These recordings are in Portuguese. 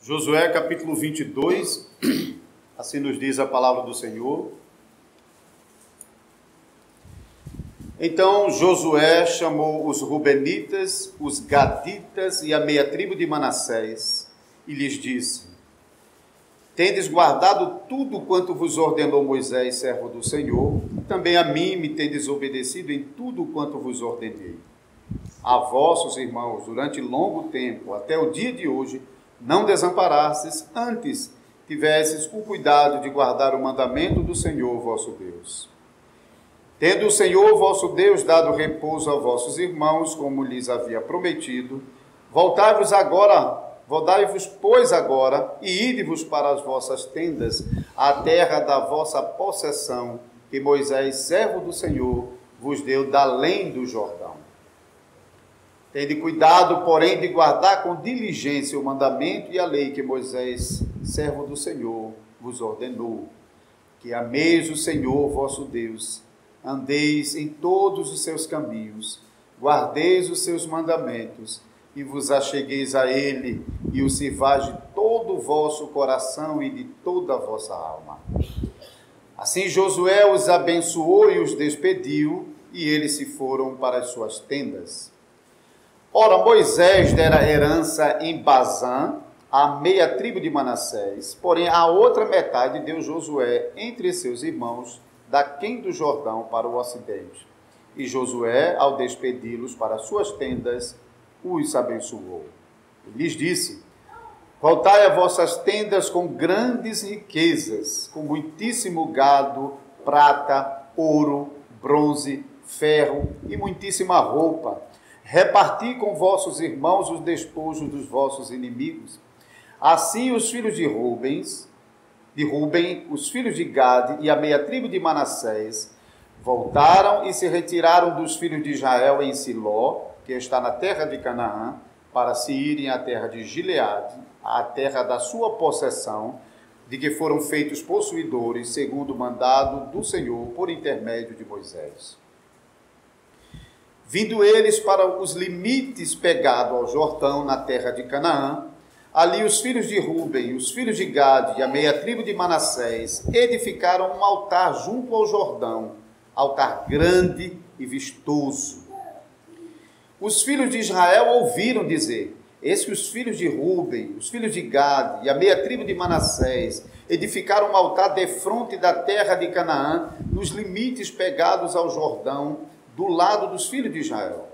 Josué capítulo 22, assim nos diz a palavra do Senhor. Então Josué chamou os Rubenitas, os Gaditas e a meia tribo de Manassés e lhes disse: Tendes guardado tudo quanto vos ordenou Moisés, servo do Senhor, e também a mim me tendes obedecido em tudo quanto vos ordenei. A vossos irmãos, durante longo tempo, até o dia de hoje, não desamparastes, antes tivesses o cuidado de guardar o mandamento do Senhor vosso Deus. Tendo o Senhor vosso Deus dado repouso a vossos irmãos, como lhes havia prometido, voltai-vos, pois, agora, e ide-vos para as vossas tendas, à terra da vossa possessão, que Moisés, servo do Senhor, vos deu da além do Jordão. Tende cuidado, porém, de guardar com diligência o mandamento e a lei que Moisés, servo do Senhor, vos ordenou. Que ameis o Senhor vosso Deus, andeis em todos os seus caminhos, guardeis os seus mandamentos e vos achegueis a ele e o sirvais de todo o vosso coração e de toda a vossa alma. Assim Josué os abençoou e os despediu, e eles se foram para as suas tendas. Ora, Moisés dera herança em Bazã à meia tribo de Manassés, porém a outra metade deu Josué entre seus irmãos, daquém do Jordão para o ocidente. E Josué, ao despedi-los para suas tendas, os abençoou. E lhes disse: Voltai a vossas tendas com grandes riquezas, com muitíssimo gado, prata, ouro, bronze, ferro e muitíssima roupa. Reparti com vossos irmãos os despojos dos vossos inimigos. Assim os filhos de Rubem, os filhos de Gade e a meia tribo de Manassés voltaram e se retiraram dos filhos de Israel em Siló, que está na terra de Canaã, para se irem à terra de Gileade, à terra da sua possessão, de que foram feitos possuidores, segundo o mandado do Senhor, por intermédio de Moisés. Vindo eles para os limites pegados ao Jordão, na terra de Canaã, ali os filhos de Rubem, os filhos de Gade e a meia tribo de Manassés edificaram um altar junto ao Jordão, altar grande e vistoso. Os filhos de Israel ouviram dizer: eis que os filhos de Rubem, os filhos de Gade e a meia tribo de Manassés edificaram um altar defronte da terra de Canaã, nos limites pegados ao Jordão, do lado dos filhos de Israel.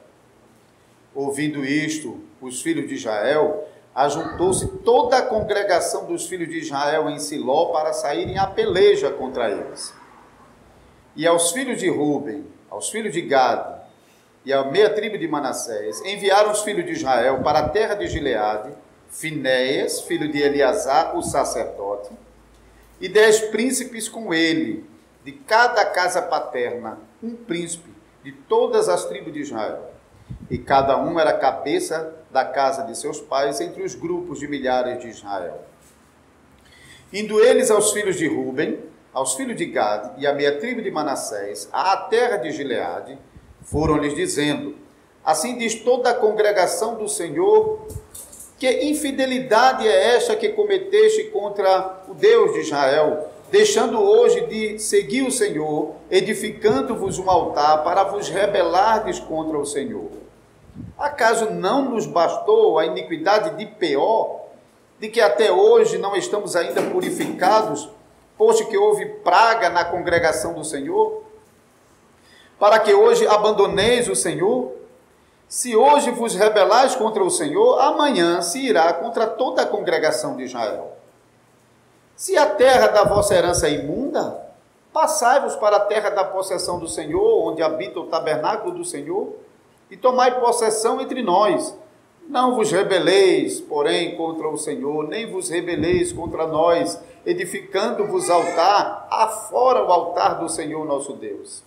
Ouvindo isto, os filhos de Israel, ajuntou-se toda a congregação dos filhos de Israel em Siló para saírem à peleja contra eles. E aos filhos de Rubem, aos filhos de Gade e à meia tribo de Manassés, enviaram os filhos de Israel para a terra de Gileade, Finéias, filho de Eleazar, o sacerdote, e 10 príncipes com ele, de cada casa paterna, um príncipe, de todas as tribos de Israel. E cada um era cabeça da casa de seus pais entre os grupos de milhares de Israel. Indo eles aos filhos de Rubem, aos filhos de Gade e à meia tribo de Manassés, à terra de Gileade, foram-lhes dizendo: assim diz toda a congregação do Senhor, que infidelidade é esta que cometeste contra o Deus de Israel, deixando hoje de seguir o Senhor, edificando-vos um altar para vos rebelardes contra o Senhor. Acaso não nos bastou a iniquidade de Peor, de que até hoje não estamos ainda purificados, posto que houve praga na congregação do Senhor? Para que hoje abandoneis o Senhor? Se hoje vos rebelais contra o Senhor, amanhã se irá contra toda a congregação de Israel. Se a terra da vossa herança é imunda, passai-vos para a terra da possessão do Senhor, onde habita o tabernáculo do Senhor, e tomai possessão entre nós. Não vos rebeleis, porém, contra o Senhor, nem vos rebeleis contra nós, edificando-vos altar, afora o altar do Senhor nosso Deus.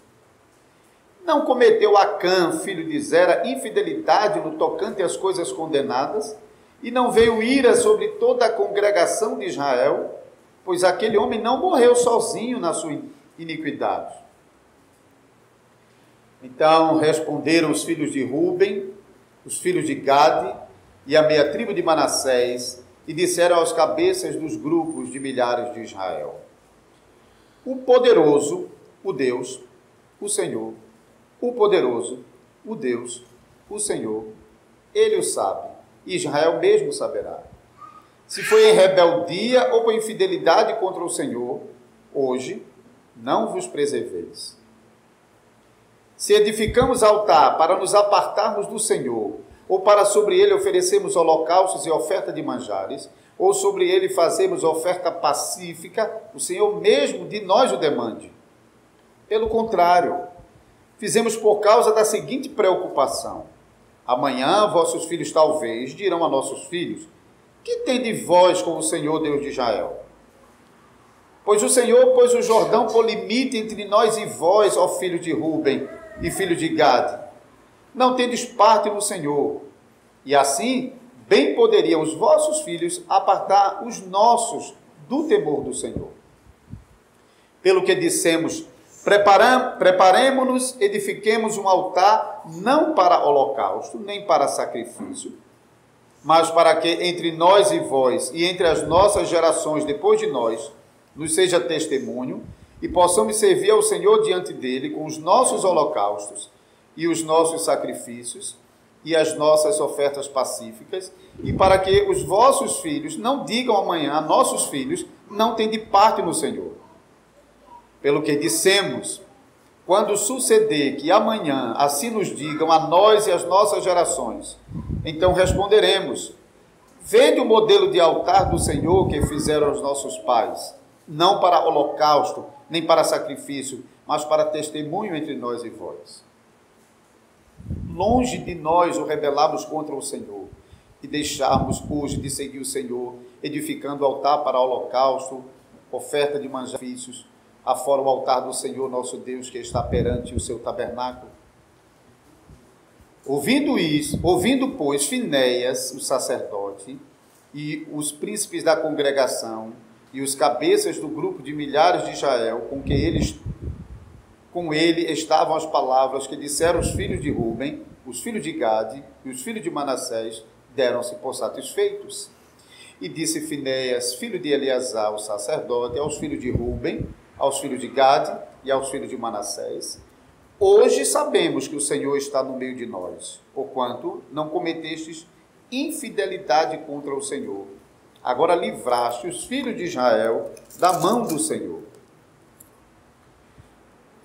Não cometeu Acã, filho de Zera, infidelidade no tocante às coisas condenadas, e não veio ira sobre toda a congregação de Israel, pois aquele homem não morreu sozinho na sua iniquidade. Então responderam os filhos de Rubem, os filhos de Gade e a meia tribo de Manassés, e disseram aos cabeças dos grupos de milhares de Israel: o poderoso, o Deus, o Senhor, o poderoso, o Deus, o Senhor, ele o sabe, e Israel mesmo saberá. Se foi em rebeldia ou por infidelidade contra o Senhor, hoje não vos preserveis. Se edificamos altar para nos apartarmos do Senhor, ou para sobre ele oferecermos holocaustos e oferta de manjares, ou sobre ele fazermos oferta pacífica, o Senhor mesmo de nós o demande. Pelo contrário, fizemos por causa da seguinte preocupação: amanhã vossos filhos talvez dirão a nossos filhos: que tende vós com o Senhor Deus de Israel? Pois o Senhor pôs o Jordão por limite entre nós e vós, ó filho de Ruben e filho de Gade. Não tendes parte no Senhor. E assim, bem poderiam os vossos filhos apartar os nossos do temor do Senhor. Pelo que dissemos: preparemo-nos, edifiquemos um altar, não para holocausto, nem para sacrifício, mas para que entre nós e vós, e entre as nossas gerações depois de nós, nos seja testemunho, e possamos servir ao Senhor diante dele com os nossos holocaustos, e os nossos sacrifícios, e as nossas ofertas pacíficas, e para que os vossos filhos não digam amanhã a nossos filhos: não tende parte no Senhor. Pelo que dissemos: quando suceder que amanhã assim nos digam a nós e às nossas gerações, então responderemos: vede o modelo de altar do Senhor que fizeram os nossos pais, não para holocausto, nem para sacrifício, mas para testemunho entre nós e vós. Longe de nós o rebelarmos contra o Senhor e deixarmos hoje de seguir o Senhor, edificando altar para holocausto, oferta de manjares, afora o altar do Senhor nosso Deus que está perante o seu tabernáculo. Ouvindo, pois, Finéias, o sacerdote, e os príncipes da congregação, e os cabeças do grupo de milhares de Israel, com ele estavam as palavras que disseram os filhos de Ruben, os filhos de Gade e os filhos de Manassés, deram-se por satisfeitos. E disse Finéias, filho de Eleazar, o sacerdote, aos filhos de Ruben, aos filhos de Gade e aos filhos de Manassés: hoje sabemos que o Senhor está no meio de nós, porquanto não cometestes infidelidade contra o Senhor. Agora livraste os filhos de Israel da mão do Senhor.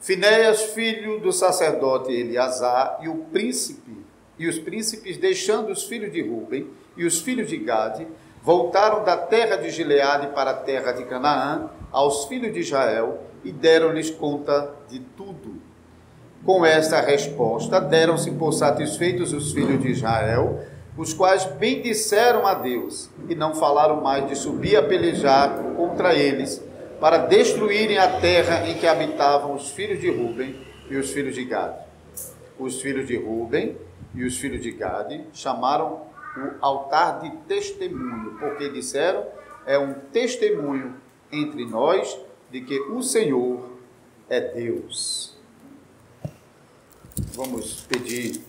Finéias, filho do sacerdote Eleazar, e os príncipes, deixando os filhos de Ruben e os filhos de Gade, voltaram da terra de Gileade para a terra de Canaã, aos filhos de Israel, e deram-lhes conta de tudo. Com esta resposta, deram-se por satisfeitos os filhos de Israel, os quais bendisseram a Deus, e não falaram mais de subir a pelejar contra eles, para destruírem a terra em que habitavam os filhos de Ruben e os filhos de Gade. Os filhos de Ruben e os filhos de Gade chamaram o altar de testemunho, porque disseram: é um testemunho entre nós de que o Senhor é Deus. Vamos pedir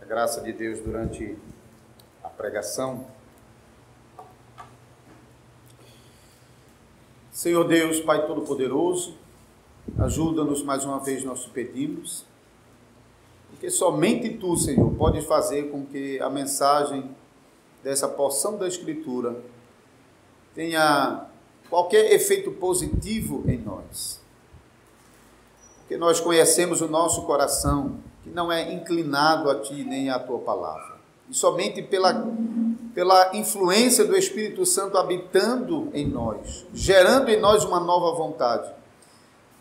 a graça de Deus durante a pregação. Senhor Deus, Pai Todo-Poderoso, ajuda-nos mais uma vez, nós te pedimos, porque somente Tu, Senhor, podes fazer com que a mensagem dessa porção da Escritura tenha qualquer efeito positivo em nós. Porque nós conhecemos o nosso coração, que não é inclinado a Ti nem à Tua palavra. E somente pela influência do Espírito Santo habitando em nós, gerando em nós uma nova vontade,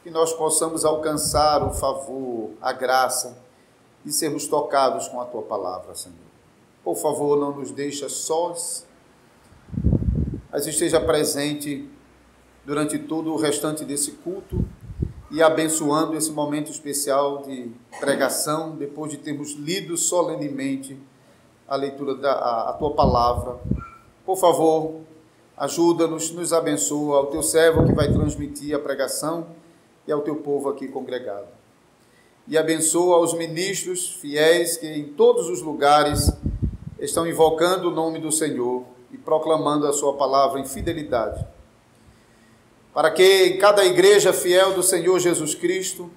que nós possamos alcançar o favor, a graça e sermos tocados com a Tua palavra, Senhor. Por favor, não nos deixa sós, mas esteja presente durante todo o restante desse culto e abençoando esse momento especial de pregação, depois de termos lido solenemente a leitura da Tua palavra. Por favor, ajuda-nos, nos abençoa, ao Teu servo que vai transmitir a pregação e ao Teu povo aqui congregado. E abençoa os ministros fiéis que em todos os lugares estão invocando o nome do Senhor e proclamando a sua palavra em fidelidade. Para que em cada igreja fiel do Senhor Jesus Cristo,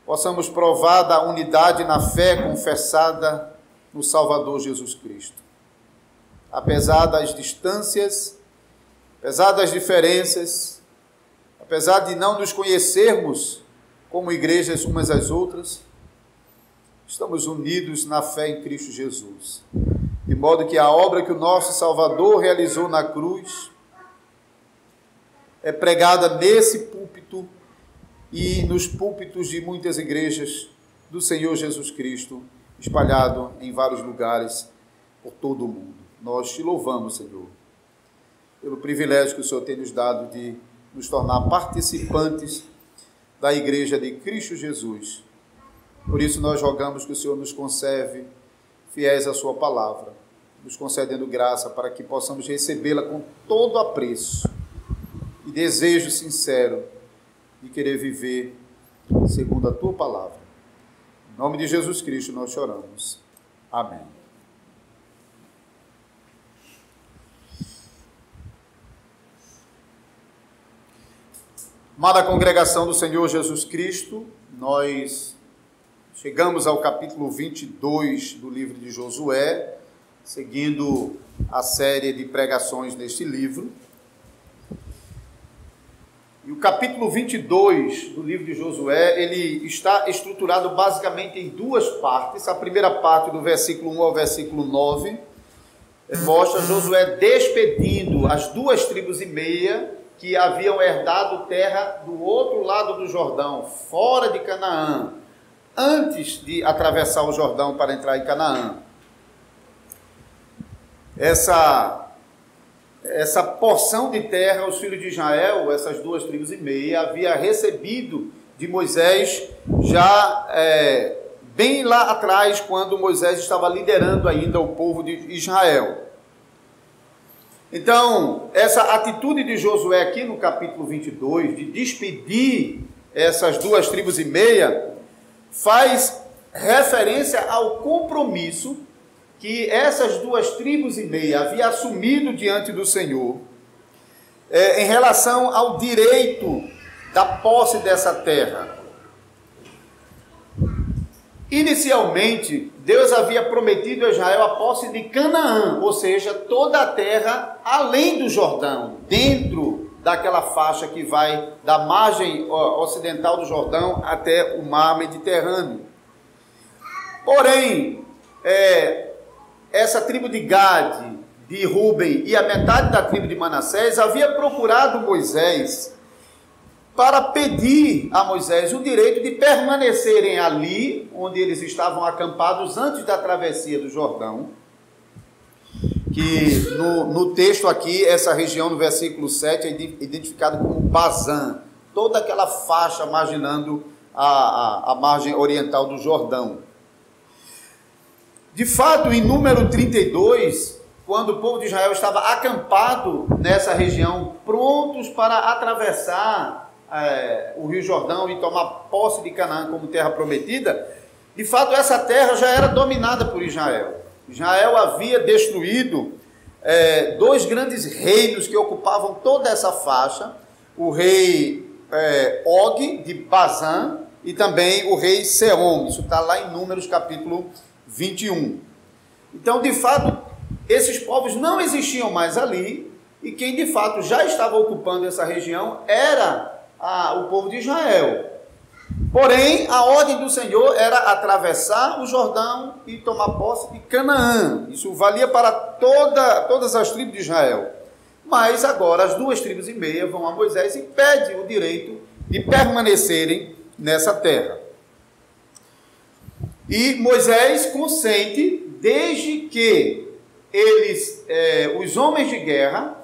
possamos provar da unidade na fé confessada no Salvador Jesus Cristo. Apesar das distâncias, apesar das diferenças, apesar de não nos conhecermos como igrejas umas às outras, estamos unidos na fé em Cristo Jesus. De modo que a obra que o nosso Salvador realizou na cruz é pregada nesse púlpito e nos púlpitos de muitas igrejas do Senhor Jesus Cristo, espalhado em vários lugares por todo o mundo. Nós te louvamos, Senhor, pelo privilégio que o Senhor tem nos dado de nos tornar participantes da igreja de Cristo Jesus. Por isso nós rogamos que o Senhor nos conserve fiéis à sua palavra, nos concedendo graça para que possamos recebê-la com todo apreço e desejo sincero de querer viver segundo a tua palavra. Em nome de Jesus Cristo nós choramos. Amém. Amada congregação do Senhor Jesus Cristo, nós chegamos ao capítulo 22 do livro de Josué, seguindo a série de pregações deste livro. E o capítulo 22 do livro de Josué, ele está estruturado basicamente em duas partes. A primeira parte, do versículo 1 ao versículo 9, mostra Josué despedindo as 2,5 tribos que haviam herdado terra do outro lado do Jordão, fora de Canaã, antes de atravessar o Jordão para entrar em Canaã. Essa porção de terra, os filhos de Israel, essas 2,5 tribos, havia recebido de Moisés já bem lá atrás, quando Moisés estava liderando ainda o povo de Israel. Então, essa atitude de Josué aqui no capítulo 22, de despedir essas 2,5 tribos, faz referência ao compromisso que essas 2,5 tribos haviam assumido diante do Senhor em relação ao direito da posse dessa terra. Inicialmente, Deus havia prometido a Israel a posse de Canaã, ou seja, toda a terra além do Jordão, dentro daquela faixa que vai da margem ocidental do Jordão até o mar Mediterrâneo. Porém, essa tribo de Gade, de Ruben e a metade da tribo de Manassés havia procurado Moisés para pedir a Moisés o direito de permanecerem ali, onde eles estavam acampados antes da travessia do Jordão, que no texto aqui, essa região no versículo 7 é identificada como Bazã, toda aquela faixa marginando a margem oriental do Jordão. De fato, em Número 32, quando o povo de Israel estava acampado nessa região, prontos para atravessar o Rio Jordão e tomar posse de Canaã como terra prometida, de fato essa terra já era dominada por Israel. Israel havia destruído 2 grandes reinos que ocupavam toda essa faixa, o rei Og de Bazã e também o rei Sehom. Isso está lá em Números capítulo 21. Então, de fato, esses povos não existiam mais ali, e quem de fato já estava ocupando essa região era o povo de Israel. Porém, a ordem do Senhor era atravessar o Jordão e tomar posse de Canaã. Isso valia para todas as tribos de Israel. Mas agora as 2,5 tribos vão a Moisés e pedem o direito de permanecerem nessa terra. E Moisés consente, desde que os homens de guerra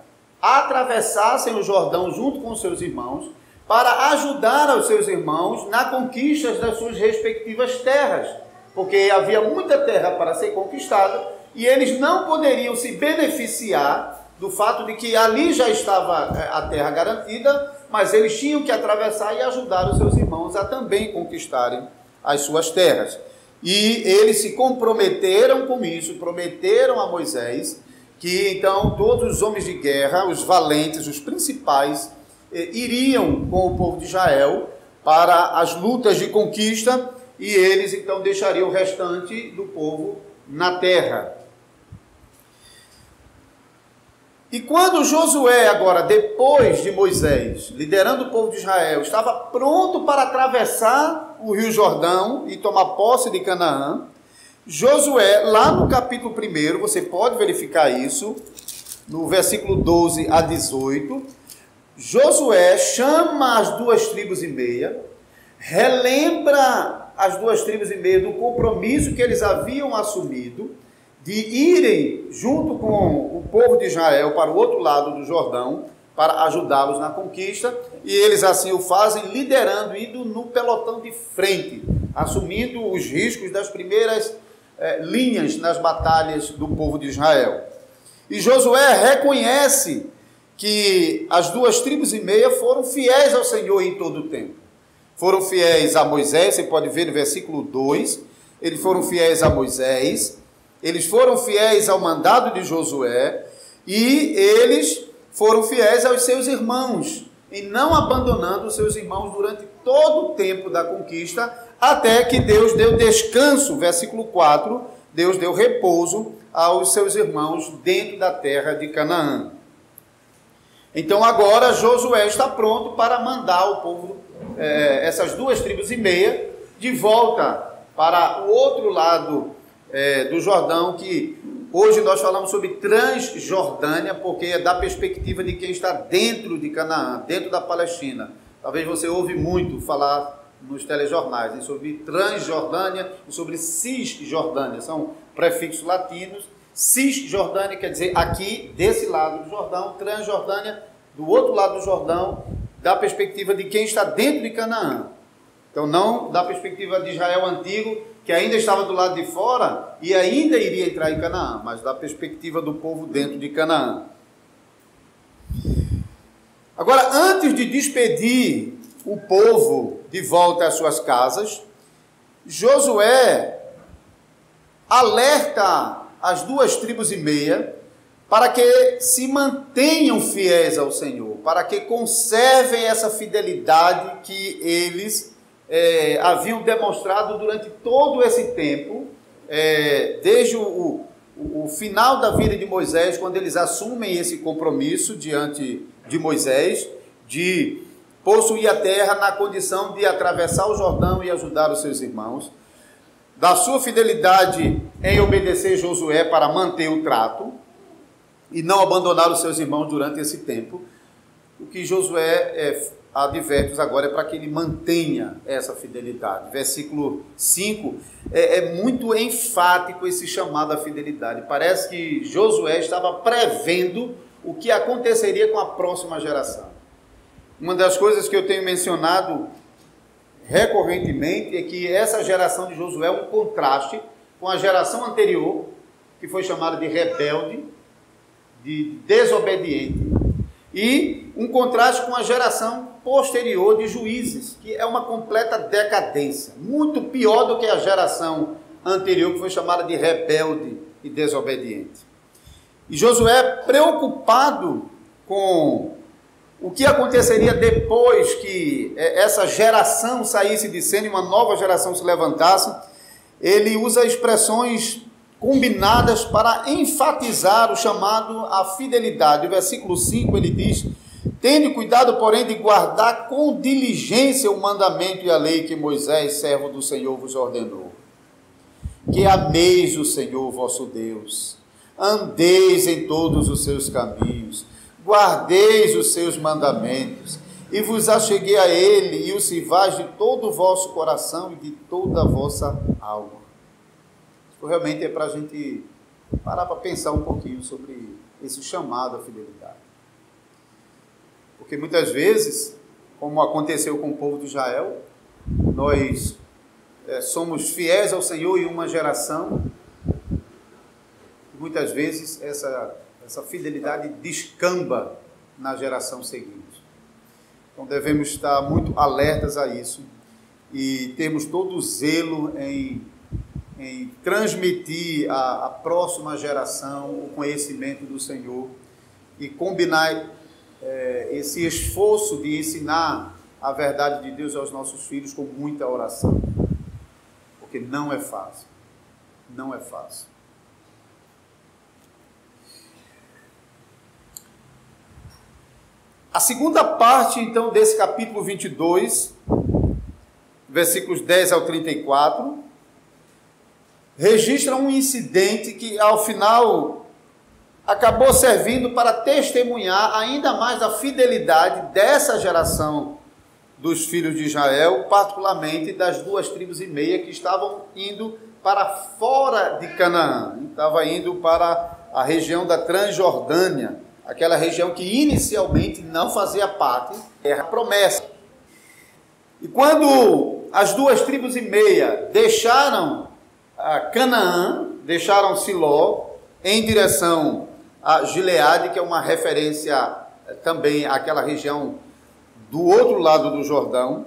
atravessassem o Jordão junto com seus irmãos, para ajudar os seus irmãos na conquista das suas respectivas terras, porque havia muita terra para ser conquistada e eles não poderiam se beneficiar do fato de que ali já estava a terra garantida, mas eles tinham que atravessar e ajudar os seus irmãos a também conquistarem as suas terras. E eles se comprometeram com isso, prometeram a Moisés que então todos os homens de guerra, os valentes, os principais, iriam com o povo de Israel para as lutas de conquista, e eles então deixariam o restante do povo na terra. E quando Josué, agora, depois de Moisés, liderando o povo de Israel, estava pronto para atravessar o Rio Jordão e tomar posse de Canaã, Josué, lá no capítulo 1, você pode verificar isso, no versículo 12 a 18, Josué chama as 2,5 tribos, relembra as 2,5 tribos do compromisso que eles haviam assumido, de irem junto com o povo de Israel para o outro lado do Jordão, para ajudá-los na conquista, e eles assim o fazem, liderando, indo no pelotão de frente, assumindo os riscos das primeiras linhas nas batalhas do povo de Israel. E Josué reconhece que as 2,5 tribos foram fiéis ao Senhor em todo o tempo. Foram fiéis a Moisés, você pode ver no versículo 2, eles foram fiéis a Moisés, eles foram fiéis ao mandado de Josué, e eles foram fiéis aos seus irmãos, e não abandonando os seus irmãos durante todo o tempo da conquista, até que Deus deu descanso, versículo 4, Deus deu repouso aos seus irmãos dentro da terra de Canaã. Então agora Josué está pronto para mandar o povo, essas 2,5 tribos, de volta para o outro lado do Jordão, que hoje nós falamos sobre Transjordânia, porque é da perspectiva de quem está dentro de Canaã, dentro da Palestina. Talvez você ouve muito falar nos telejornais sobre Transjordânia e sobre Cisjordânia, são prefixos latinos. Cisjordânia quer dizer aqui, desse lado do Jordão, Transjordânia, do outro lado do Jordão, da perspectiva de quem está dentro de Canaã. Então, não da perspectiva de Israel antigo, que ainda estava do lado de fora e ainda iria entrar em Canaã, mas da perspectiva do povo dentro de Canaã. Agora, antes de despedir o povo de volta às suas casas, Josué alerta as 2,5 tribos para que se mantenham fiéis ao Senhor, para que conservem essa fidelidade que eles haviam demonstrado durante todo esse tempo, desde o final da vida de Moisés, quando eles assumem esse compromisso diante de Moisés, de possuir a terra na condição de atravessar o Jordão e ajudar os seus irmãos, da sua fidelidade em obedecer Josué para manter o trato e não abandonar os seus irmãos durante esse tempo. O que Josué adverte agora é para que ele mantenha essa fidelidade. Versículo 5 é muito enfático esse chamado à fidelidade. Parece que Josué estava prevendo o que aconteceria com a próxima geração. Uma das coisas que eu tenho mencionado recorrentemente é que essa geração de Josué é um contraste com a geração anterior, que foi chamada de rebelde, de desobediente, e um contraste com a geração posterior de juízes, que é uma completa decadência, muito pior do que a geração anterior, que foi chamada de rebelde e desobediente. E Josué, preocupado com o que aconteceria depois que essa geração saísse de cena e uma nova geração se levantasse, ele usa expressões combinadas para enfatizar o chamado à fidelidade. O versículo 5 ele diz: tende cuidado, porém, de guardar com diligência o mandamento e a lei que Moisés, servo do Senhor, vos ordenou. Que ameis o Senhor vosso Deus, andeis em todos os seus caminhos, guardeis os seus mandamentos, e vos acheguei a ele, e o sirvais de todo o vosso coração e de toda a vossa alma. Isso realmente é para a gente parar para pensar um pouquinho sobre esse chamado à fidelidade. Porque muitas vezes, como aconteceu com o povo de Israel, nós somos fiéis ao Senhor em uma geração, e muitas vezes essa fidelidade descamba na geração seguinte. Então devemos estar muito alertas a isso e termos todo o zelo em em transmitir à próxima geração o conhecimento do Senhor e combinar esse esforço de ensinar a verdade de Deus aos nossos filhos com muita oração, porque não é fácil, não é fácil. A segunda parte, então, desse capítulo 22, versículos 10 ao 34, registra um incidente que, ao final, acabou servindo para testemunhar ainda mais a fidelidade dessa geração dos filhos de Israel, particularmente das 2,5 tribos que estavam indo para fora de Canaã, estava indo para a região da Transjordânia, aquela região que inicialmente não fazia parte da terra promessa. E quando as 2,5 tribos deixaram Canaã, deixaram Siló, em direção a Gileade, que é uma referência também àquela região do outro lado do Jordão,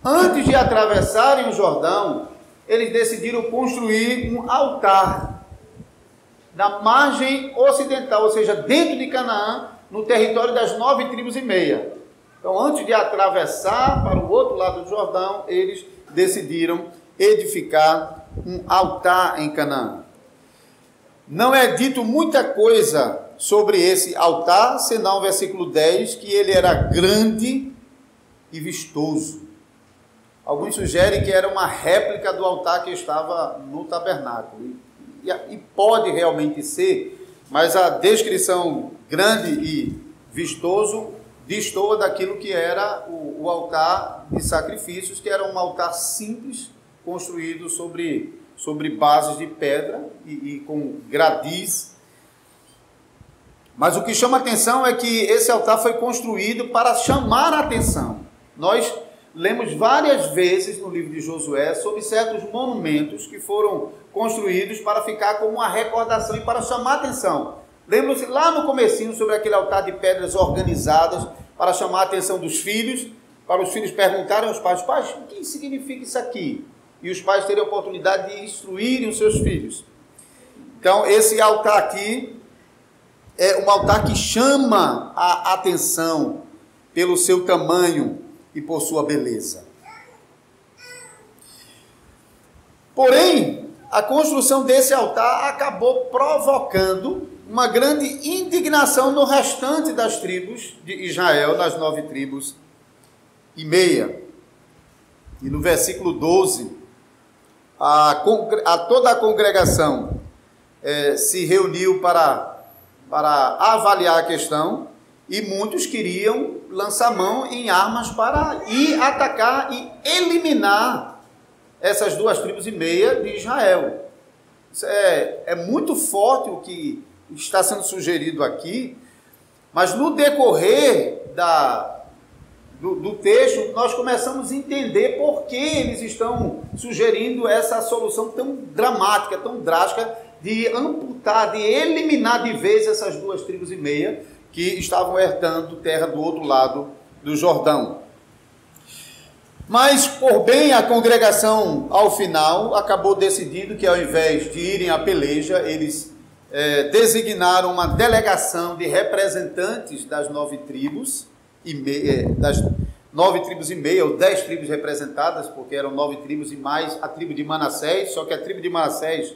antes de atravessarem o Jordão, eles decidiram construir um altar na margem ocidental, ou seja, dentro de Canaã, no território das 9,5 tribos. Então, antes de atravessar para o outro lado do Jordão, eles decidiram edificar um altar em Canaã. Não é dito muita coisa sobre esse altar, senão o versículo 10, que ele era grande e vistoso. Alguns sugerem que era uma réplica do altar que estava no tabernáculo. E pode realmente ser, mas a descrição grande e vistoso destoa daquilo que era o altar de sacrifícios, que era um altar simples, construído sobre bases de pedra e com gradis. Mas o que chama a atenção é que esse altar foi construído para chamar a atenção. Nós lemos várias vezes no livro de Josué sobre certos monumentos que foram construídos para ficar como uma recordação e para chamar a atenção. Lembram-se lá no comecinho sobre aquele altar de pedras organizadas para chamar a atenção dos filhos, para os filhos perguntarem aos pais: pais, o que significa isso aqui? E os pais terem a oportunidade de instruírem os seus filhos. Então, esse altar aqui é um altar que chama a atenção pelo seu tamanho e por sua beleza. Porém, a construção desse altar acabou provocando uma grande indignação no restante das tribos de Israel, das 9,5 tribos. E no versículo 12, toda a congregação se reuniu para avaliar a questão, e muitos queriam lançar mão em armas para ir atacar e eliminar essas 2,5 tribos de Israel. Isso é muito forte o que está sendo sugerido aqui, mas no decorrer do texto, nós começamos a entender por que eles estão sugerindo essa solução tão dramática, tão drástica, de amputar, de eliminar de vez essas 2,5 tribos que estavam herdando terra do outro lado do Jordão. Mas, por bem, a congregação, ao final, acabou decidindo que, ao invés de irem à peleja, eles designaram uma delegação de representantes das 9 tribos, das 9,5 tribos, ou 10 tribos representadas, porque eram 9 tribos e mais a tribo de Manassés, só que a tribo de Manassés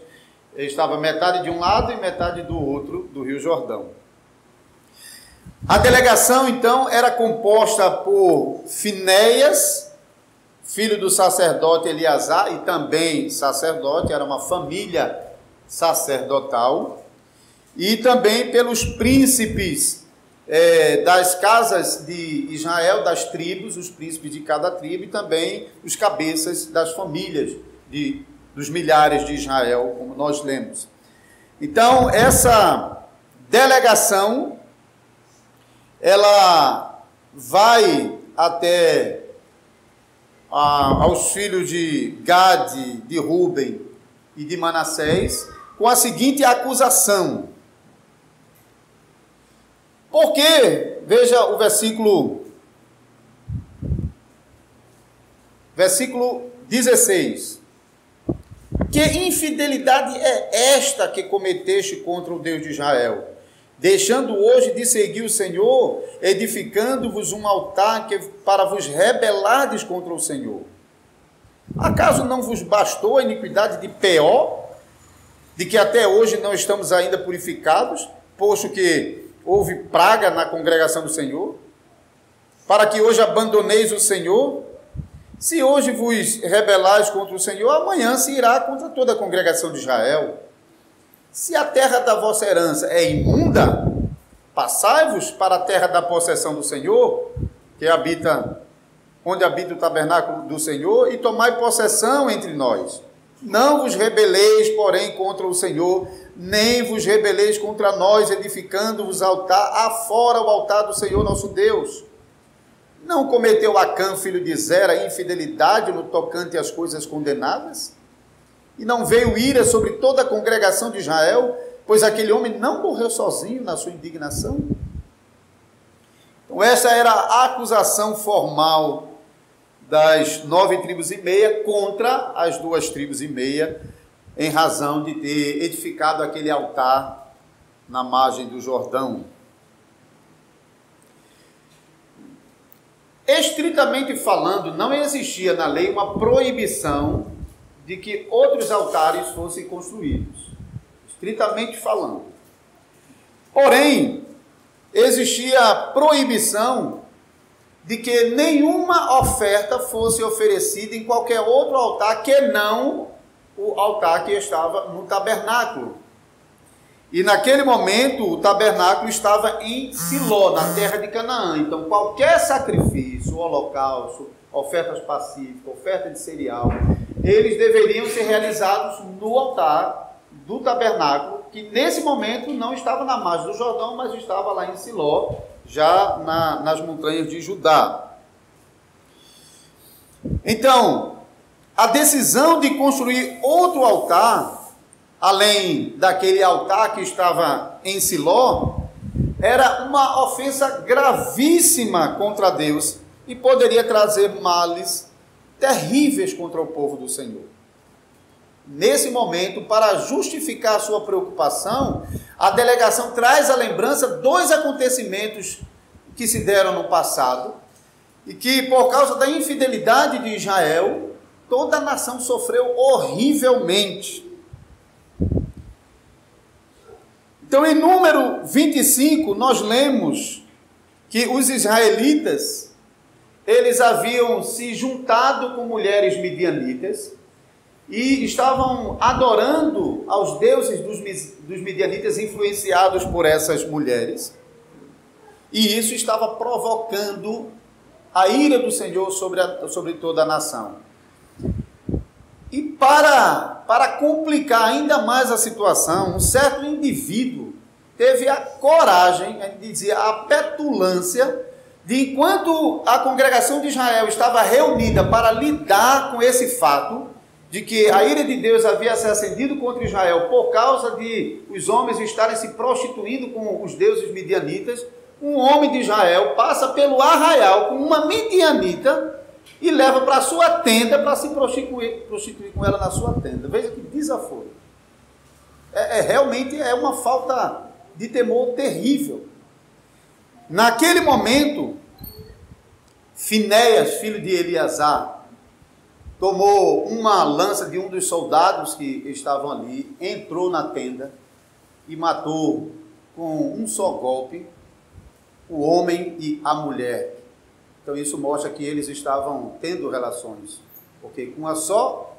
estava metade de um lado e metade do outro, do Rio Jordão. A delegação, então, era composta por Finéias, filho do sacerdote Eleazar, e também sacerdote, era uma família sacerdotal, e também pelos príncipes das casas de Israel, das tribos, os príncipes de cada tribo, e também os cabeças das famílias dos milhares de Israel, como nós lemos. Então, essa delegação, ela vai até aos filhos de Gade, de Rúben e de Manassés, com a seguinte acusação. Porque, veja o versículo 16. Que infidelidade é esta que cometeste contra o Deus de Israel, deixando hoje de seguir o Senhor, edificando-vos um altar para vos rebelardes contra o Senhor? Acaso não vos bastou a iniquidade de Peor, de que até hoje não estamos ainda purificados, posto que houve praga na congregação do Senhor, para que hoje abandoneis o Senhor? Se hoje vos rebelais contra o Senhor, amanhã se irá contra toda a congregação de Israel. Se a terra da vossa herança é imunda, passai-vos para a terra da possessão do Senhor, que habita, onde habita o tabernáculo do Senhor, e tomai possessão entre nós. Não vos rebeleis, porém, contra o Senhor, nem vos rebeleis contra nós, edificando-vos altar, afora o altar do Senhor nosso Deus. Não cometeu Acã, filho de Zera, infidelidade no tocante às coisas condenadas? E não veio ira sobre toda a congregação de Israel, pois aquele homem não morreu sozinho na sua indignação? Então essa era a acusação formal das 9 tribos e meia contra as 2 tribos e meia, em razão de ter edificado aquele altar na margem do Jordão. Estritamente falando, não existia na lei uma proibição de que outros altares fossem construídos. Estritamente falando. Porém, existia a proibição de que nenhuma oferta fosse oferecida em qualquer outro altar que não o altar que estava no tabernáculo. E naquele momento o tabernáculo estava em Siló, na terra de Canaã. Então qualquer sacrifício, holocausto, ofertas pacíficas, oferta de cereal, eles deveriam ser realizados no altar do tabernáculo, que nesse momento não estava na margem do Jordão, mas estava lá em Siló, já nas montanhas de Judá. Então, a decisão de construir outro altar, além daquele altar que estava em Siló, era uma ofensa gravíssima contra Deus e poderia trazer males terríveis contra o povo do Senhor. Nesse momento, para justificar a sua preocupação, a delegação traz à lembrança 2 acontecimentos que se deram no passado e que, por causa da infidelidade de Israel, toda a nação sofreu horrivelmente. Então, em Número 25, nós lemos que os israelitas, eles haviam se juntado com mulheres midianitas e estavam adorando aos deuses dos midianitas, influenciados por essas mulheres. E isso estava provocando a ira do Senhor sobre toda a nação. E para complicar ainda mais a situação, um certo indivíduo teve a coragem, a gente dizia, a petulância, de enquanto a congregação de Israel estava reunida para lidar com esse fato, de que a ira de Deus havia se acendido contra Israel por causa de os homens estarem se prostituindo com os deuses midianitas, um homem de Israel passa pelo arraial com uma midianita e leva para a sua tenda para se prostituir com ela na sua tenda. Veja que desaforo. Realmente é uma falta de temor terrível. Naquele momento, Finéias, filho de Eleazar, tomou uma lança de um dos soldados que estavam ali, entrou na tenda e matou com um só golpe o homem e a mulher. Então isso mostra que eles estavam tendo relações, porque com a só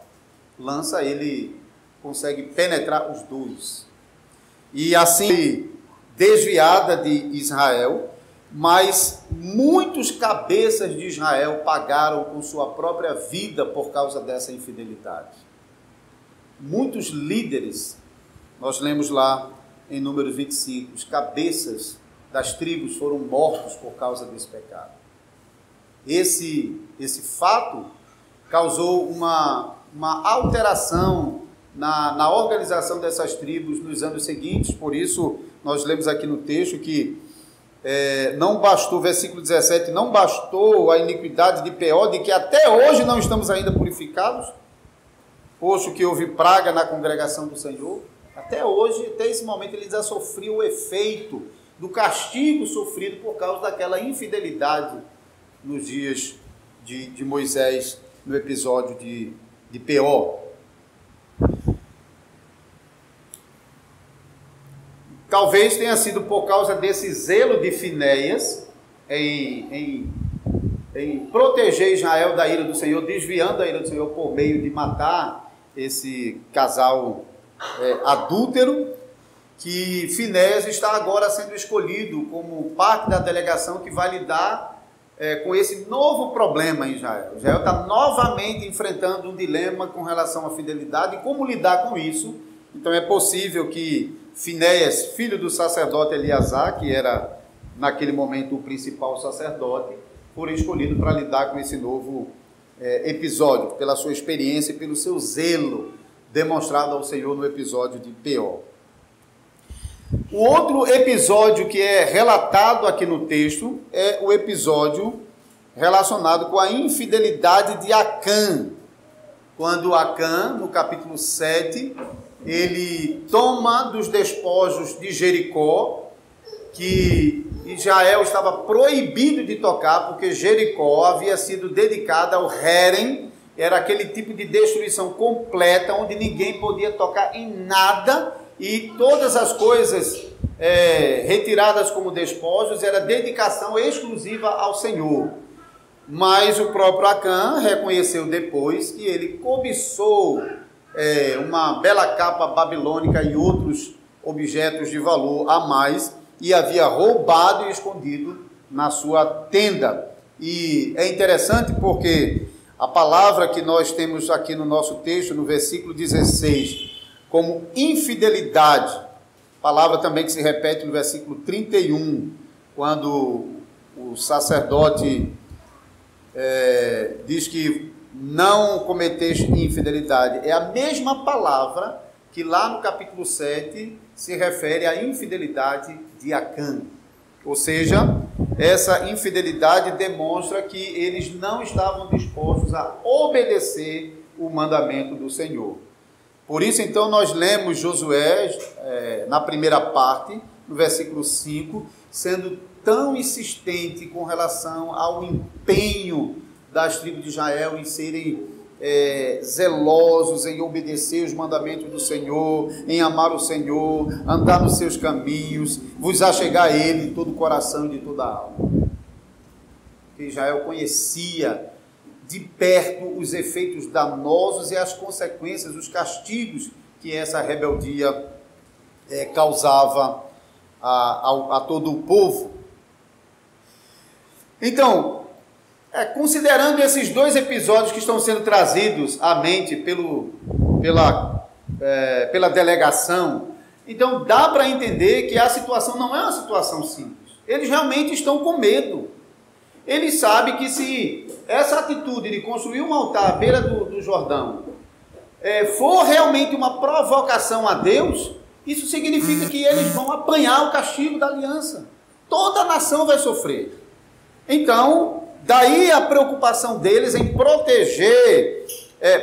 lança ele consegue penetrar os dois. E assim, desviada de Israel, mas muitos cabeças de Israel pagaram com sua própria vida por causa dessa infidelidade. Muitos líderes, nós lemos lá em Números 25, os cabeças das tribos foram mortos por causa desse pecado. Esse fato causou uma alteração na organização dessas tribos nos anos seguintes. Por isso, nós lemos aqui no texto que não bastou, versículo 17, não bastou a iniquidade de Peor, de que até hoje não estamos ainda purificados, posto que houve praga na congregação do Senhor. Até hoje, até esse momento, ele já sofreu o efeito do castigo sofrido por causa daquela infidelidade nos dias de Moisés, no episódio de Peor. Talvez tenha sido por causa desse zelo de Finéias em proteger Israel da ira do Senhor, desviando a ira do Senhor por meio de matar esse casal adúltero, que Finéias está agora sendo escolhido como parte da delegação que vai lidar com esse novo problema em Israel. Israel está novamente enfrentando um dilema com relação à fidelidade e como lidar com isso. Então é possível que Finéias, filho do sacerdote Eleazar, que era naquele momento o principal sacerdote, for escolhido para lidar com esse novo episódio, pela sua experiência e pelo seu zelo demonstrado ao Senhor no episódio de Peor. O outro episódio que é relatado aqui no texto é o episódio relacionado com a infidelidade de Acã. Quando Acã, no capítulo 7, ele toma dos despojos de Jericó, que Israel estava proibido de tocar, porque Jericó havia sido dedicada ao Herem, era aquele tipo de destruição completa, onde ninguém podia tocar em nada, e todas as coisas retiradas como despojos era dedicação exclusiva ao Senhor. Mas o próprio Acã reconheceu depois que ele cobiçou uma bela capa babilônica e outros objetos de valor a mais, e havia roubado e escondido na sua tenda. E é interessante porque a palavra que nós temos aqui no nosso texto, no versículo 16, como infidelidade, palavra também que se repete no versículo 31, quando o sacerdote diz que não cometeste infidelidade, é a mesma palavra que lá no capítulo 7 se refere à infidelidade de Acã. Ou seja, essa infidelidade demonstra que eles não estavam dispostos a obedecer o mandamento do Senhor. Por isso, então, nós lemos Josué, na primeira parte, no versículo 5, sendo tão insistente com relação ao empenho das tribos de Israel em serem zelosos, em obedecer os mandamentos do Senhor, em amar o Senhor, andar nos seus caminhos, vos achegar a Ele de todo o coração e de toda a alma. Porque Israel conhecia de perto os efeitos danosos e as consequências, os castigos que essa rebeldia causava a todo o povo. Então, considerando esses dois episódios que estão sendo trazidos à mente pela delegação, então dá para entender que a situação não é uma situação simples. Eles realmente estão com medo. Eles sabem que se essa atitude de construir um altar à beira do Jordão for realmente uma provocação a Deus, isso significa que eles vão apanhar o castigo da aliança. Toda a nação vai sofrer. Então, daí a preocupação deles em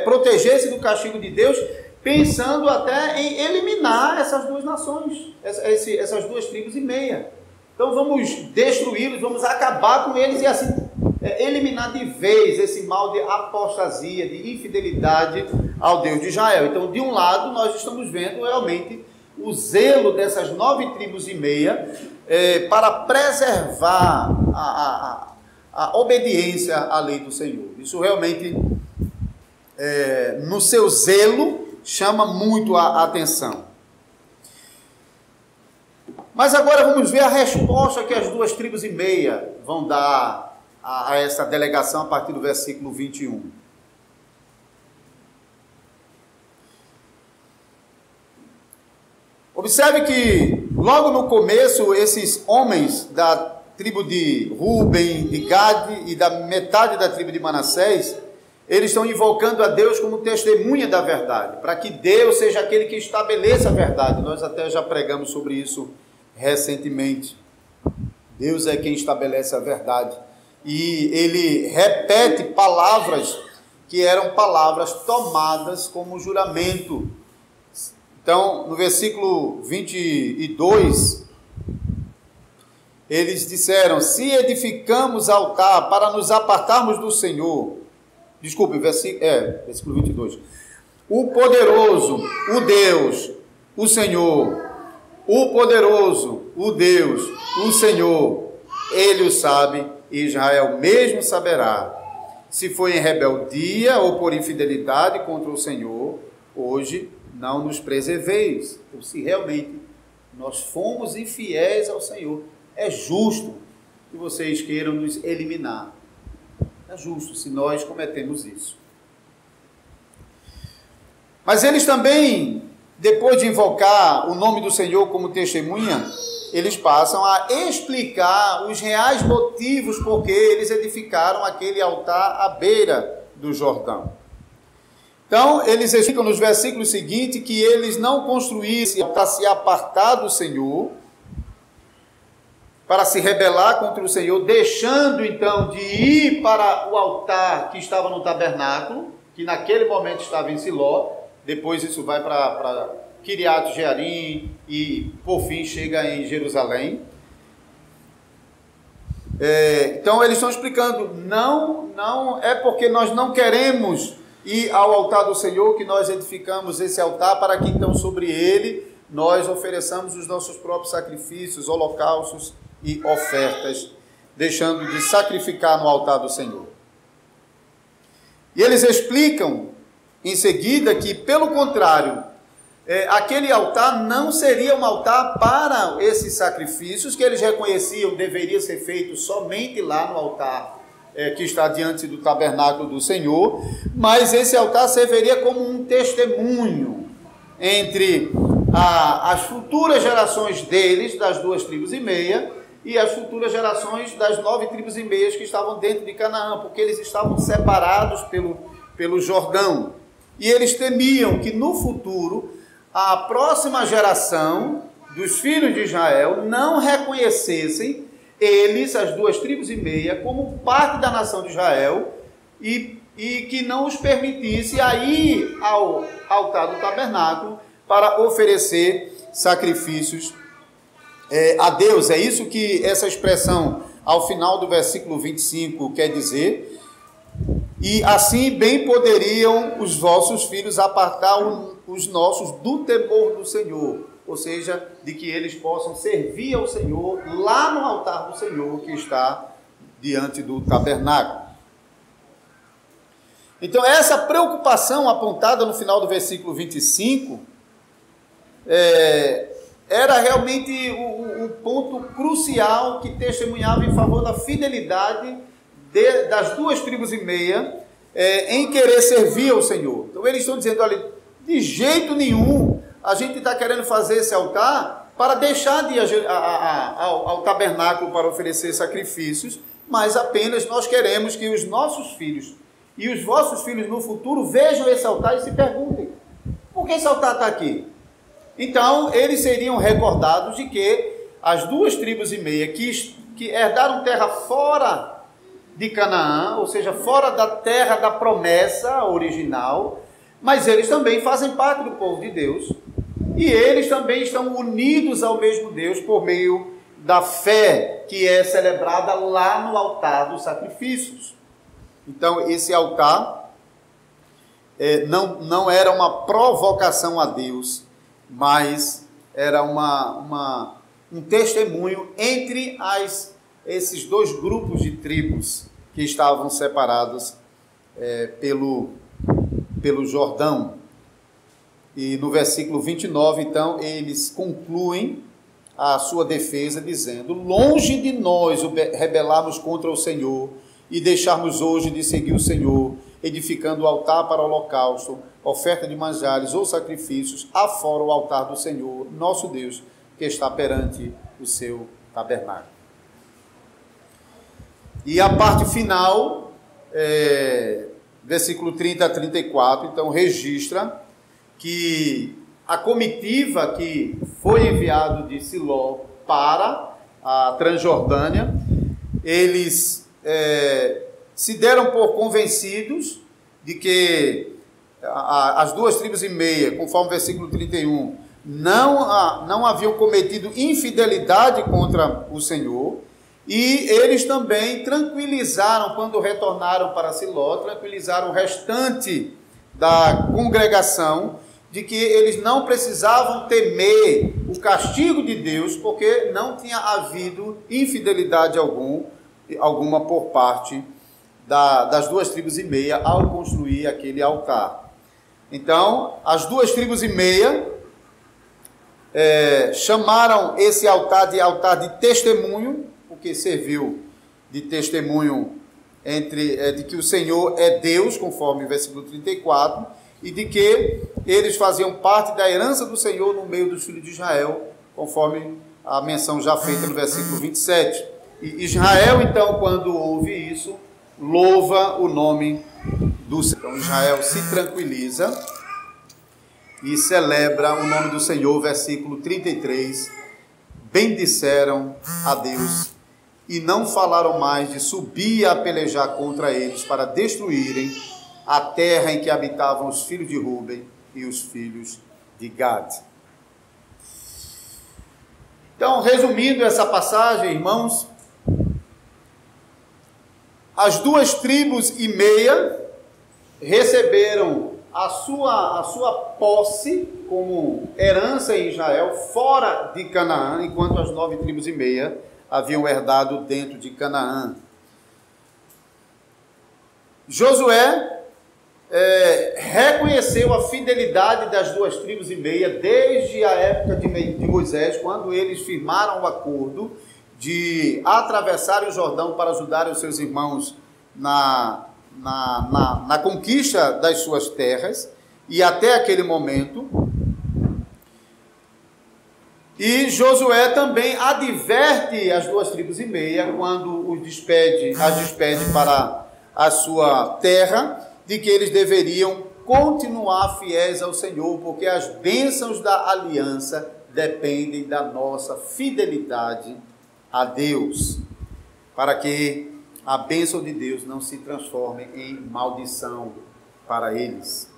proteger-se do castigo de Deus, pensando até em eliminar essas duas nações, essas duas tribos e meia. Então vamos destruí-los, vamos acabar com eles e assim eliminar de vez esse mal de apostasia, de infidelidade ao Deus de Israel. Então, de um lado, nós estamos vendo realmente o zelo dessas 9 tribos e meia para preservar a obediência à lei do Senhor. Isso realmente, no seu zelo, chama muito a atenção. Mas agora vamos ver a resposta que as 2 tribos e meia vão dar a essa delegação a partir do versículo 21. Observe que logo no começo esses homens da tribo de Ruben, de Gade e da metade da tribo de Manassés, eles estão invocando a Deus como testemunha da verdade, para que Deus seja aquele que estabeleça a verdade. Nós até já pregamos sobre isso recentemente. Deus é quem estabelece a verdade. E ele repete palavras que eram palavras tomadas como juramento. Então, no versículo 22, eles disseram: se edificamos altar para nos apartarmos do Senhor, desculpe, versículo 22, o poderoso, o Deus, o Senhor, o poderoso, o Deus, o Senhor, Ele o sabe, e Israel mesmo saberá, se foi em rebeldia ou por infidelidade contra o Senhor, hoje não nos preserveis. Então, se realmente nós fomos infiéis ao Senhor, é justo que vocês queiram nos eliminar. É justo se nós cometemos isso. Mas eles também, depois de invocar o nome do Senhor como testemunha, eles passam a explicar os reais motivos por que eles edificaram aquele altar à beira do Jordão. Então, eles explicam nos versículos seguintes que eles não construíram para se apartar do Senhor, para se rebelar contra o Senhor, deixando então de ir para o altar que estava no tabernáculo, que naquele momento estava em Siló, depois isso vai para Kiriat Jearim e por fim chega em Jerusalém. Então eles estão explicando, não é porque nós não queremos ir ao altar do Senhor que nós edificamos esse altar para que então sobre ele nós ofereçamos os nossos próprios sacrifícios, holocaustos e ofertas, deixando de sacrificar no altar do Senhor. E eles explicam em seguida que, pelo contrário, aquele altar não seria um altar para esses sacrifícios que eles reconheciam deveria ser feito somente lá no altar que está diante do tabernáculo do Senhor, mas esse altar serviria como um testemunho entre as futuras gerações deles, das 2,5 tribos, e as futuras gerações das 9,5 tribos que estavam dentro de Canaã, porque eles estavam separados pelo Jordão. E eles temiam que no futuro a próxima geração dos filhos de Israel não reconhecessem eles, as 2,5 tribos, como parte da nação de Israel e que não os permitisse a ir ao altar do tabernáculo para oferecer sacrifícios a Deus. É isso que essa expressão ao final do versículo 25 quer dizer. E assim bem poderiam os vossos filhos apartar os nossos do temor do Senhor, ou seja, de que eles possam servir ao Senhor lá no altar do Senhor que está diante do tabernáculo. Então essa preocupação apontada no final do versículo 25 era realmente o ponto crucial que testemunhava em favor da fidelidade das 2,5 tribos em querer servir ao Senhor. Então eles estão dizendo, olha, de jeito nenhum a gente está querendo fazer esse altar para deixar de ir ao tabernáculo para oferecer sacrifícios, mas apenas nós queremos que os nossos filhos e os vossos filhos no futuro vejam esse altar e se perguntem, por que esse altar está aqui? Então eles seriam recordados de que as 2,5 tribos que herdaram terra fora de Canaã, ou seja, fora da terra da promessa original, mas eles também fazem parte do povo de Deus, e eles também estão unidos ao mesmo Deus por meio da fé que é celebrada lá no altar dos sacrifícios. Então esse altar não era uma provocação a Deus, mas era um testemunho entre esses dois grupos de tribos que estavam separados pelo Jordão. E no versículo 29, então, eles concluem a sua defesa dizendo: longe de nós rebelarmos contra o Senhor e deixarmos hoje de seguir o Senhor, edificando o altar para holocausto, oferta de manjares ou sacrifícios, afora o altar do Senhor, nosso Deus, que está perante o seu tabernáculo. E a parte final, versículo 30 a 34, então registra que a comitiva que foi enviado de Siló para a Transjordânia, eles se deram por convencidos de que as 2 tribos e meia, conforme o versículo 31, não haviam cometido infidelidade contra o Senhor, e eles também tranquilizaram, quando retornaram para Siló, tranquilizaram o restante da congregação, de que eles não precisavam temer o castigo de Deus, porque não tinha havido infidelidade alguma por parte das 2 tribos e meia ao construir aquele altar. Então, as 2 tribos e meia chamaram esse altar de testemunho, porque serviu de testemunho de que o Senhor é Deus, conforme o versículo 34, e de que eles faziam parte da herança do Senhor no meio dos filhos de Israel, conforme a menção já feita no versículo 27. E Israel, então, quando ouve isso, louva o nome do Senhor. Então, Israel se tranquiliza e celebra o nome do Senhor, versículo 33. Bendisseram a Deus e não falaram mais de subir a pelejar contra eles para destruírem a terra em que habitavam os filhos de Ruben e os filhos de Gad. Então, resumindo essa passagem, irmãos, as 2 tribos e meia receberam a sua posse como herança em Israel, fora de Canaã, enquanto as 9 tribos e meia haviam herdado dentro de Canaã. Josué reconheceu a fidelidade das 2 tribos e meia desde a época de Moisés, quando eles firmaram o acordo de atravessar o Jordão para ajudarem os seus irmãos na conquista das suas terras, e até aquele momento. E Josué também adverte as 2 tribos e meia, quando as despede para a sua terra, de que eles deveriam continuar fiéis ao Senhor, porque as bênçãos da aliança dependem da nossa fidelidade a Deus, para que a bênção de Deus não se transforme em maldição para eles.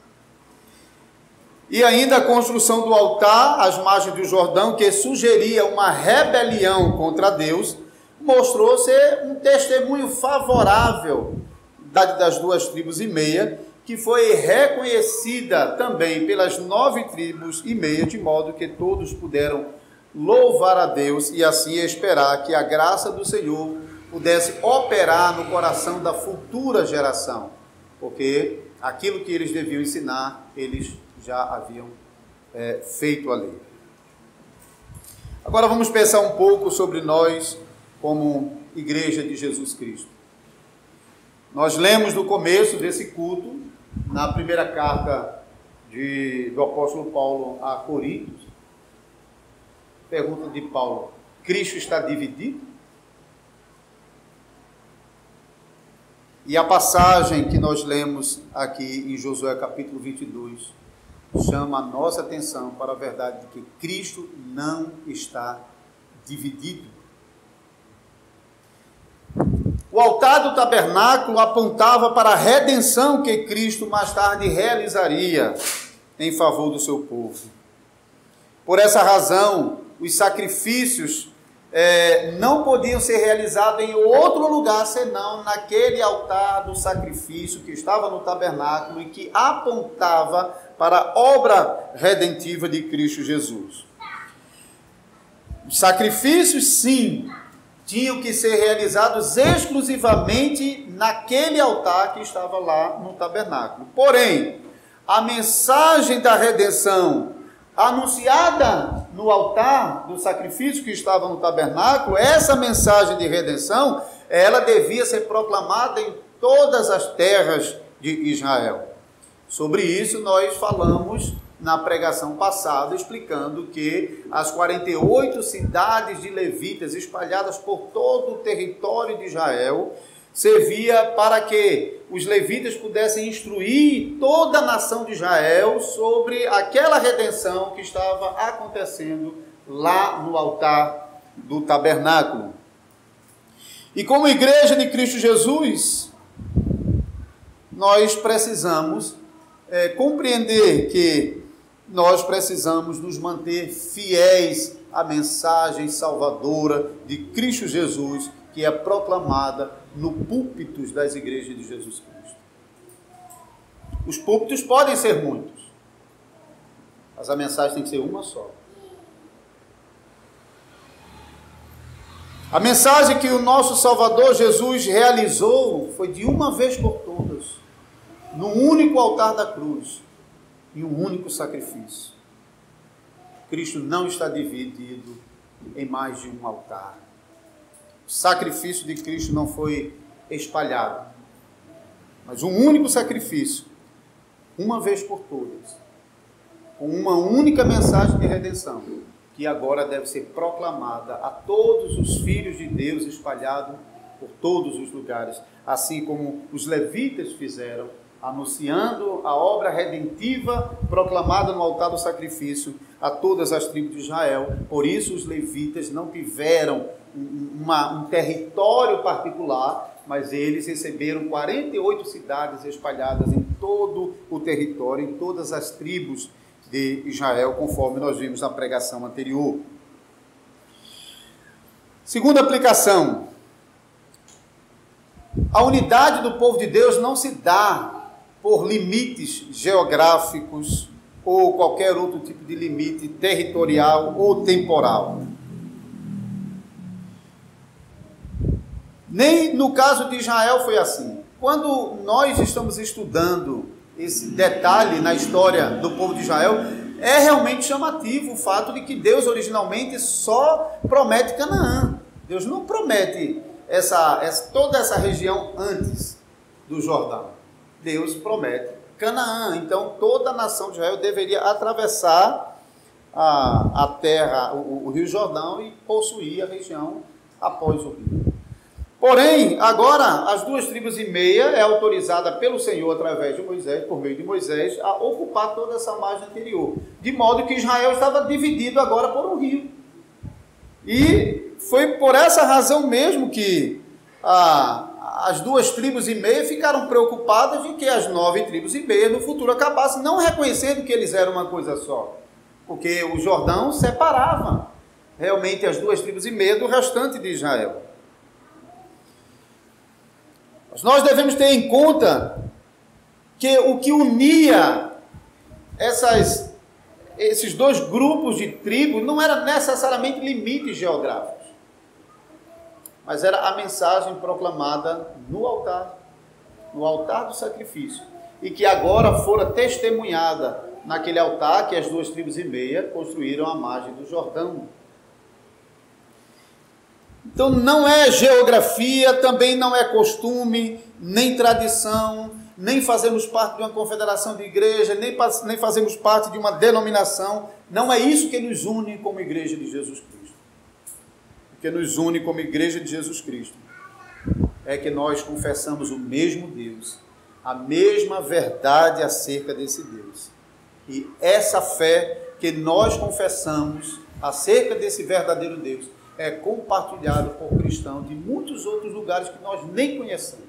E ainda a construção do altar às margens do Jordão, que sugeria uma rebelião contra Deus, mostrou ser um testemunho favorável das 2 tribos e meia, que foi reconhecida também pelas 9 tribos e meia, de modo que todos puderam louvar a Deus e assim esperar que a graça do Senhor pudesse operar no coração da futura geração, porque aquilo que eles deviam ensinar, eles já haviam feito ali. Agora vamos pensar um pouco sobre nós como Igreja de Jesus Cristo. Nós lemos no começo desse culto, na primeira carta do apóstolo Paulo a Coríntios, pergunta de Paulo: Cristo está dividido? E a passagem que nós lemos aqui em Josué capítulo 22 chama a nossa atenção para a verdade de que Cristo não está dividido. O altar do tabernáculo apontava para a redenção que Cristo mais tarde realizaria em favor do seu povo. Por essa razão, os sacrifícios não podiam ser realizados em outro lugar senão naquele altar do sacrifício que estava no tabernáculo e que apontava para a obra redentiva de Cristo Jesus. Os sacrifícios, sim, tinham que ser realizados exclusivamente naquele altar que estava lá no tabernáculo. Porém, a mensagem da redenção anunciada no altar do sacrifício que estava no tabernáculo, essa mensagem de redenção, ela devia ser proclamada em todas as terras de Israel. Sobre isso nós falamos na pregação passada, explicando que as 48 cidades de levitas espalhadas por todo o território de Israel servia para que os levitas pudessem instruir toda a nação de Israel sobre aquela redenção que estava acontecendo lá no altar do tabernáculo. E como igreja de Cristo Jesus, nós precisamos compreender que nós precisamos nos manter fiéis à mensagem salvadora de Cristo Jesus, que é proclamada no púlpitos das igrejas de Jesus Cristo. Os púlpitos podem ser muitos, mas a mensagem tem que ser uma só. A mensagem que o nosso Salvador Jesus realizou foi de uma vez por todas, no único altar da cruz, e um único sacrifício. Cristo não está dividido em mais de um altar. O sacrifício de Cristo não foi espalhado, mas um único sacrifício, uma vez por todas, com uma única mensagem de redenção, que agora deve ser proclamada a todos os filhos de Deus espalhados por todos os lugares, assim como os levitas fizeram, anunciando a obra redentiva proclamada no altar do sacrifício a todas as tribos de Israel. Por isso os levitas não tiveram um território particular, mas eles receberam 48 cidades espalhadas em todo o território, em todas as tribos de Israel, conforme nós vimos na pregação anterior. Segunda aplicação: a unidade do povo de Deus não se dá por limites geográficos ou qualquer outro tipo de limite territorial ou temporal. Nem no caso de Israel foi assim. Quando nós estamos estudando esse detalhe na história do povo de Israel, é realmente chamativo o fato de que Deus originalmente só promete Canaã. Deus não promete toda essa região antes do Jordão. Deus promete Canaã. Então toda a nação de Israel deveria atravessar a terra, o Rio Jordão, e possuir a região após o rio. Porém, agora as 2,5 tribos é autorizada pelo Senhor através de Moisés, por meio de Moisés, a ocupar toda essa margem anterior, de modo que Israel estava dividido agora por um rio. E foi por essa razão mesmo que as 2,5 tribos ficaram preocupadas de que as 9,5 tribos no futuro acabassem não reconhecendo que eles eram uma coisa só, porque o Jordão separava realmente as 2,5 tribos do restante de Israel. Mas nós devemos ter em conta que o que unia esses dois grupos de tribos não era necessariamente limites geográficos, mas era a mensagem proclamada no altar do sacrifício, e que agora fora testemunhada naquele altar que as 2,5 tribos construíram à margem do Jordão. Então não é geografia, também não é costume, nem tradição, nem fazemos parte de uma confederação de igreja, nem fazemos parte de uma denominação. Não é isso que nos une como igreja de Jesus Cristo. O que nos une como igreja de Jesus Cristo é que nós confessamos o mesmo Deus, a mesma verdade acerca desse Deus. E essa fé que nós confessamos acerca desse verdadeiro Deus é compartilhado por cristãos de muitos outros lugares que nós nem conhecemos.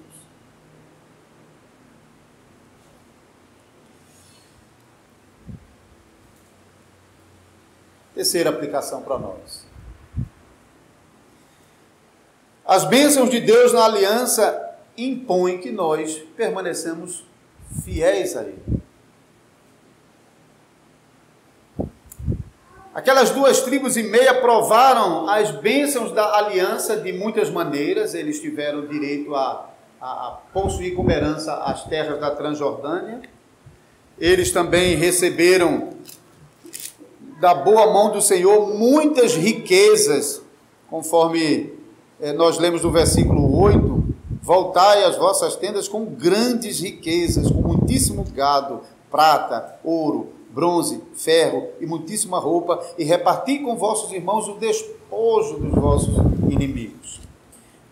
Terceira aplicação para nós. As bênçãos de Deus na aliança impõem que nós permanecemos fiéis a Ele. Aquelas 2,5 tribos provaram as bênçãos da aliança de muitas maneiras. Eles tiveram direito a possuir como herança as terras da Transjordânia. Eles também receberam da boa mão do Senhor muitas riquezas, conforme nós lemos no versículo 8: voltai às vossas tendas com grandes riquezas, com muitíssimo gado, prata, ouro, bronze, ferro e muitíssima roupa, e reparti com vossos irmãos o despojo dos vossos inimigos.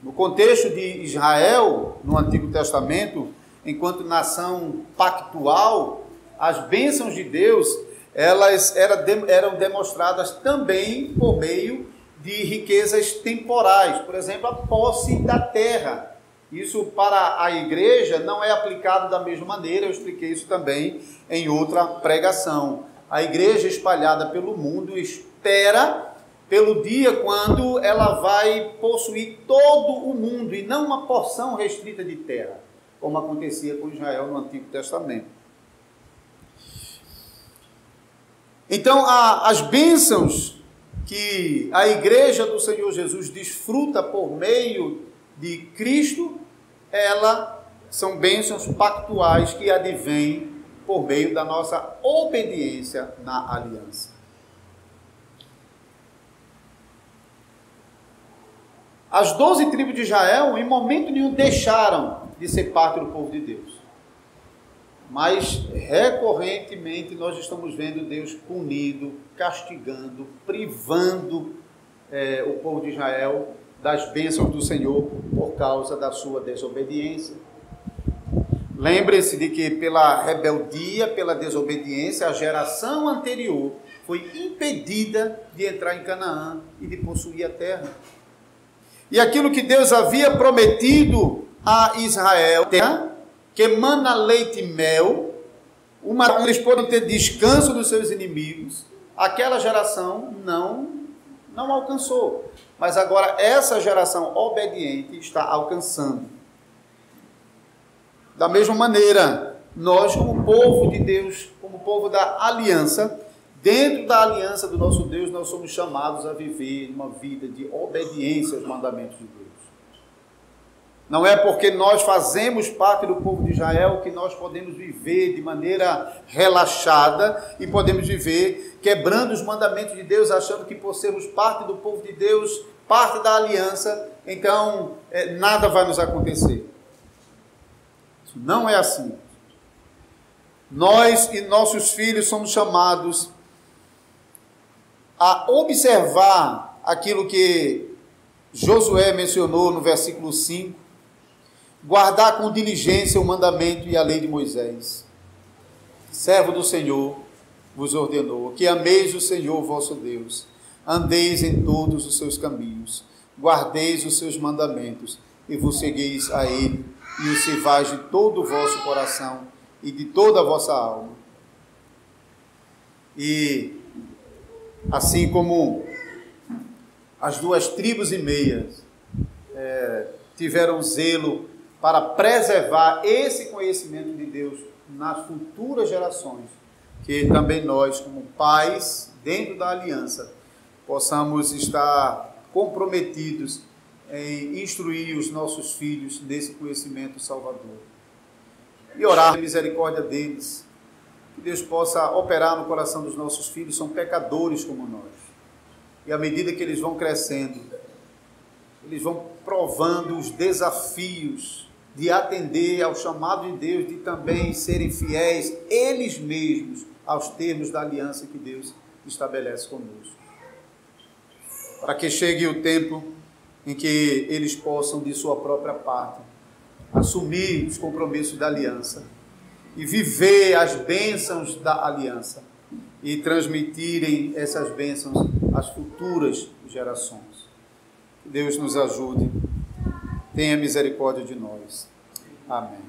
No contexto de Israel, no Antigo Testamento, enquanto nação pactual, as bênçãos de Deus, elas eram demonstradas também por meio de riquezas temporais. Por exemplo, a posse da terra. Isso para a igreja não é aplicado da mesma maneira, eu expliquei isso também em outra pregação. A igreja espalhada pelo mundo espera pelo dia quando ela vai possuir todo o mundo e não uma porção restrita de terra, como acontecia com Israel no Antigo Testamento. Então, as bênçãos que a igreja do Senhor Jesus desfruta por meio de Cristo, elas são bênçãos pactuais que advêm por meio da nossa obediência na aliança. As 12 tribos de Israel, em momento nenhum, deixaram de ser parte do povo de Deus. Mas, recorrentemente, nós estamos vendo Deus punindo, castigando, privando o povo de Israel das bênçãos do Senhor por causa da sua desobediência. Lembre-se de que pela rebeldia, pela desobediência, a geração anterior foi impedida de entrar em Canaã e de possuir a terra. E aquilo que Deus havia prometido a Israel, que mana leite e mel, onde eles podem ter descanso dos seus inimigos, aquela geração não alcançou. Mas agora essa geração obediente está alcançando. Da mesma maneira, nós como povo de Deus, como povo da aliança, dentro da aliança do nosso Deus, nós somos chamados a viver uma vida de obediência aos mandamentos de Deus. Não é porque nós fazemos parte do povo de Israel que nós podemos viver de maneira relaxada e podemos viver quebrando os mandamentos de Deus, achando que por sermos parte do povo de Deus, parte da aliança, então nada vai nos acontecer. Isso não é assim. Nós e nossos filhos somos chamados a observar aquilo que Josué mencionou no versículo 5, guardar com diligência o mandamento e a lei de Moisés. Servo do Senhor vos ordenou que ameis o Senhor vosso Deus, andeis em todos os seus caminhos, guardeis os seus mandamentos e vos segueis a ele e o servais de todo o vosso coração e de toda a vossa alma. E assim como as 2,5 tribos tiveram zelo para preservar esse conhecimento de Deus nas futuras gerações, que também nós, como pais, dentro da aliança, possamos estar comprometidos em instruir os nossos filhos nesse conhecimento salvador. E orar pela misericórdia deles, que Deus possa operar no coração dos nossos filhos, são pecadores como nós. E à medida que eles vão crescendo, eles vão provando os desafios de atender ao chamado de Deus, de também serem fiéis eles mesmos aos termos da aliança que Deus estabelece conosco. Para que chegue o tempo em que eles possam, de sua própria parte, assumir os compromissos da aliança e viver as bênçãos da aliança e transmitirem essas bênçãos às futuras gerações. Que Deus nos ajude. Tenha misericórdia de nós. Amém.